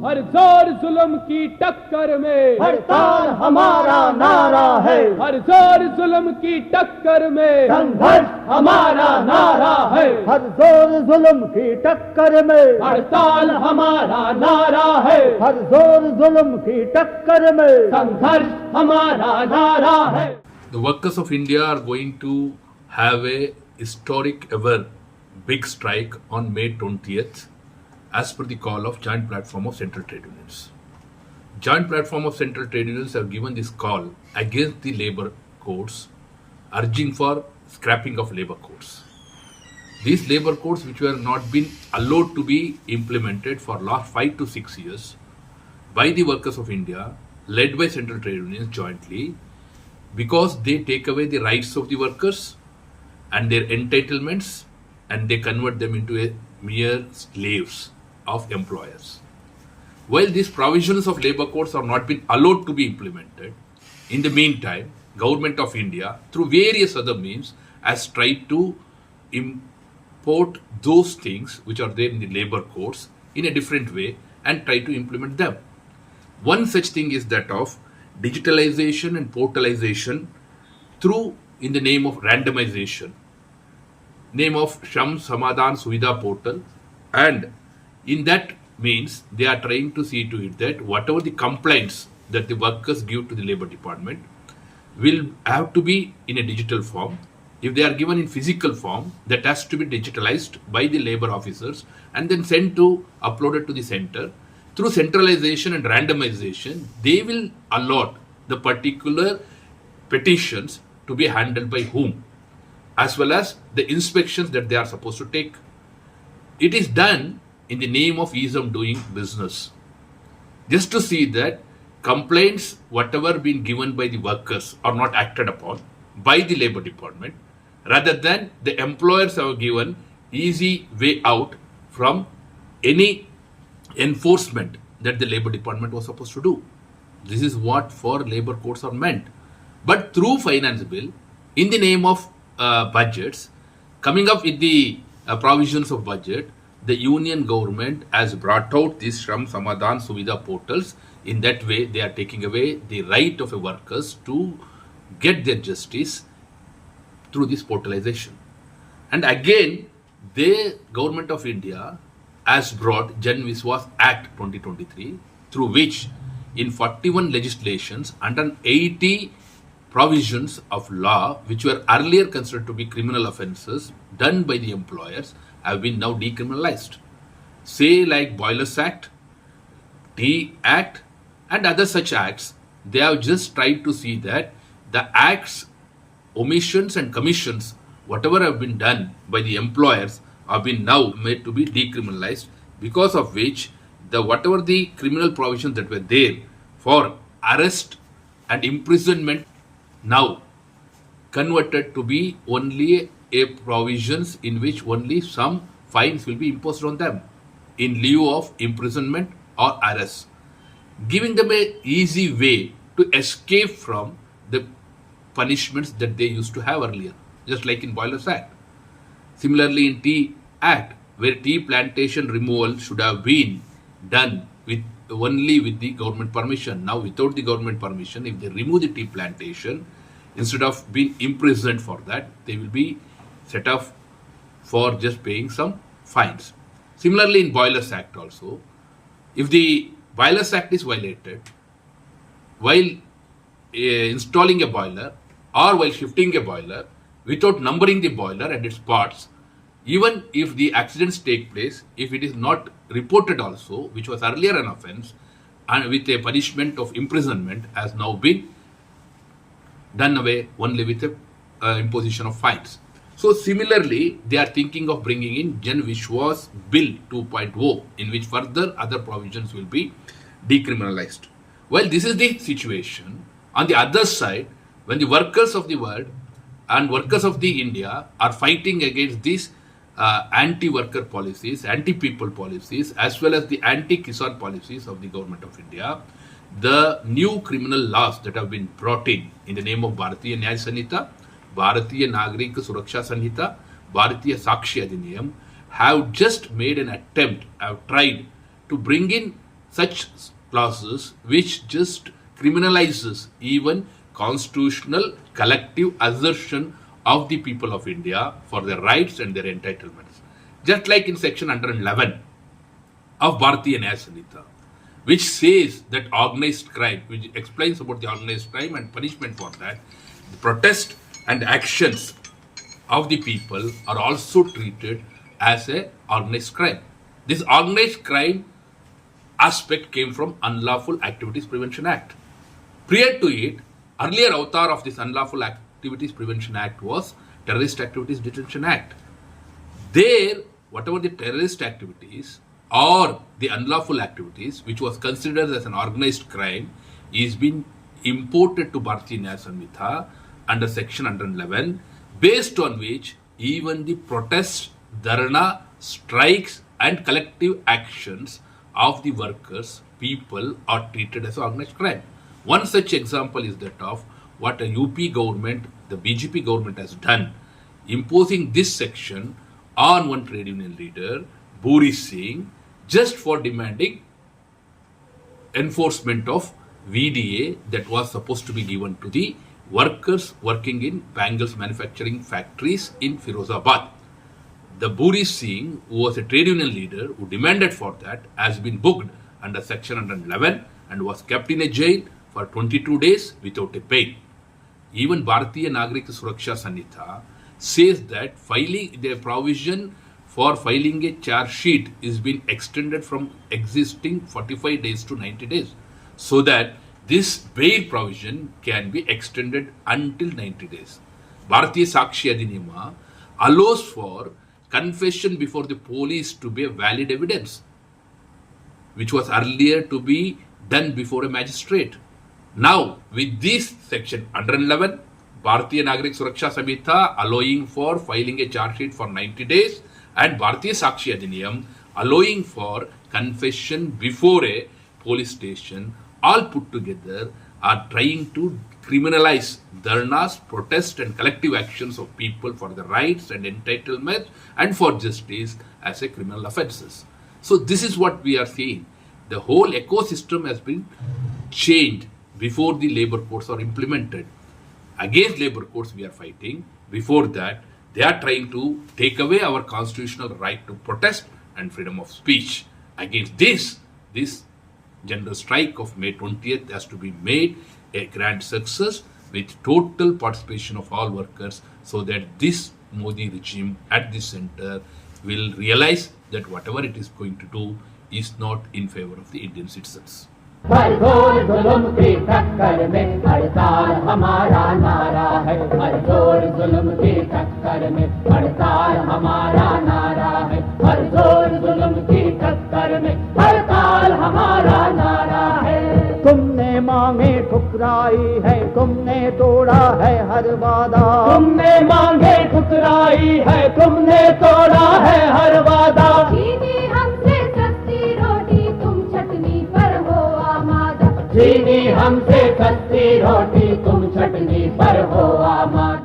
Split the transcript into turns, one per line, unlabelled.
हर जोर जुल्म की टक्कर में
हड़ताल हमारा नारा है।
हर जोर जुल्म की टक्कर में
संघर्ष हमारा नारा है। हर जोर जुल्म की टक्कर में
हड़ताल हमारा नारा है।
हर जोर जुल्म की टक्कर में
संघर्ष हमारा नारा है.
The workers of India are going to have a historic ever big strike on May 20th as per the call of Joint Platform of Central Trade Unions. Joint Platform of Central Trade Unions have given this call against the labour codes, urging for scrapping of labour codes. These labour codes which were not been allowed to be implemented for last 5 to 6 years by the workers of India, led by Central Trade Unions jointly, because they take away the rights of the workers and their entitlements and they convert them into a mere slaves of employers. While these provisions of labour codes are not been allowed to be implemented, in the meantime, Government of India, through various other means, has tried to import those things which are there in the labour codes in a different way and try to implement them. One such thing is that of digitalization and portalization through in the name of randomization, name of Shram, Samadhan, Suvidha portal, and in that means they are trying to see to it that whatever the complaints that the workers give to the Labour Department will have to be in a digital form. If they are given in physical form, that has to be digitalized by the labour officers and then sent to uploaded to the centre. Through centralization and randomization, they will allot the particular petitions to be handled by whom, as well as the inspections that they are supposed to take. It is done in the name of ease of doing business. Just to see that complaints, whatever been given by the workers, are not acted upon by the Labour Department, rather than the employers have given easy way out from any enforcement that the Labour Department was supposed to do. This is what for labour codes are meant. But through finance bill, in the name of budgets, coming up with the provisions of budget, the union government has brought out these Shram, Samadhan, Suvidha portals. In that way, they are taking away the right of the workers to get their justice through this portalization. And again, the government of India has brought Jan Viswas Act 2023, through which in 41 legislations, 180 provisions of law which were earlier considered to be criminal offences done by the employers have been now decriminalized. Say like Boilers Act, Tea Act and other such acts, they have just tried to see that the acts, omissions and commissions, whatever have been done by the employers have been now made to be decriminalized, because of which the whatever the criminal provisions that were there for arrest and imprisonment now converted to be only a provisions in which only some fines will be imposed on them in lieu of imprisonment or arrest, giving them a easy way to escape from the punishments that they used to have earlier, just like in Boilers Act. Similarly, in Tea Act, where tea plantation removal should have been done with only with the government permission. Now, without the government permission, if they remove the tea plantation, instead of being imprisoned for that, they will be set off for just paying some fines. Similarly, in Boilers Act also, if the Boilers Act is violated while installing a boiler or while shifting a boiler, without numbering the boiler and its parts, even if the accidents take place, if it is not reported also, which was earlier an offence, and with a punishment of imprisonment, has now been done away only with the imposition of fines. So similarly, they are thinking of bringing in Jan Vishwas Bill 2.0, in which further other provisions will be decriminalized. Well, this is the situation. On the other side, when the workers of the world and workers of the India are fighting against these anti-worker policies, anti-people policies, as well as the anti-Kisan policies of the government of India, the new criminal laws that have been brought in the name of Bharatiya Nyaya Sanhita, Bharatiya Nagrik Suraksha Sanhita, Bharatiya Sakshi Adhiniyam, have just made an attempt, have tried to bring in such clauses which just criminalizes even constitutional collective assertion of the people of India for their rights and their entitlements. Just like in section 111 of Bharatiya Nyaya Samhita, which says that organized crime, which explains about the organized crime and punishment for that, the protest and actions of the people are also treated as a organized crime. This organized crime aspect came from Unlawful Activities Prevention Act. Prior to it, earlier avatar of this Unlawful Activities Prevention Act was Terrorist Activities Detention Act. There, whatever the terrorist activities or the unlawful activities, which was considered as an organized crime, is being imported to Bharatiya Nyaya Samhita under section 111, based on which even the protests, dharna, strikes and collective actions of the workers, people are treated as organized crime. One such example is that of what a UP government, the BJP government has done, imposing this section on one trade union leader, Buri Singh, just for demanding enforcement of VDA that was supposed to be given to the workers working in bangles manufacturing factories in Firozabad. The Buri Singh, who was a trade union leader who demanded for that, has been booked under section 111 and was kept in a jail for 22 days without a bail. Even Bharatiya Nagrik Suraksha Samhita says that filing the provision for filing a charge sheet is being extended from existing 45 days to 90 days, so that this bail provision can be extended until 90 days. Bharatiya Sakshi Adhiniyama allows for confession before the police to be a valid evidence, which was earlier to be done before a magistrate. Now, with this section 111, Bharatiya Nagrik Suraksha Samhita allowing for filing a charge sheet for 90 days and Bharatiya Sakshi Adhiniyam allowing for confession before a police station, all put together are trying to criminalize dharnas, protest and collective actions of people for the rights and entitlements and for justice as a criminal offences. So this is what we are seeing. The whole ecosystem has been changed before the labor codes are implemented. Against labor codes we are fighting. Before that, they are trying to take away our constitutional right to protest and freedom of speech. Against this general strike of May 20th has to be made a grand success with total participation of all workers, so that this Modi regime at the center will realize that whatever it is going to do is not in favor of the Indian citizens.
हर जोर जुल्म की टक्कर में हड़ताल हमारा नारा है। हर जोर जुल्म की टक्कर में हड़ताल हमारा नारा है। हर जोर जुल्म की टक्कर में हड़ताल हमारा नारा है।
तुमने मांगे ठुकराई है, तुमने तोड़ा है हर वादा।
तुमने मांगे ठुकराई है, तुमने तोड़ा है हर वादा।
चीनी हमसे सस्ती रोटी, तुम चटनी पर हो आमादा।
चीनी हमसे सस्ती रोटी, तुम चटनी पर हो आमादा।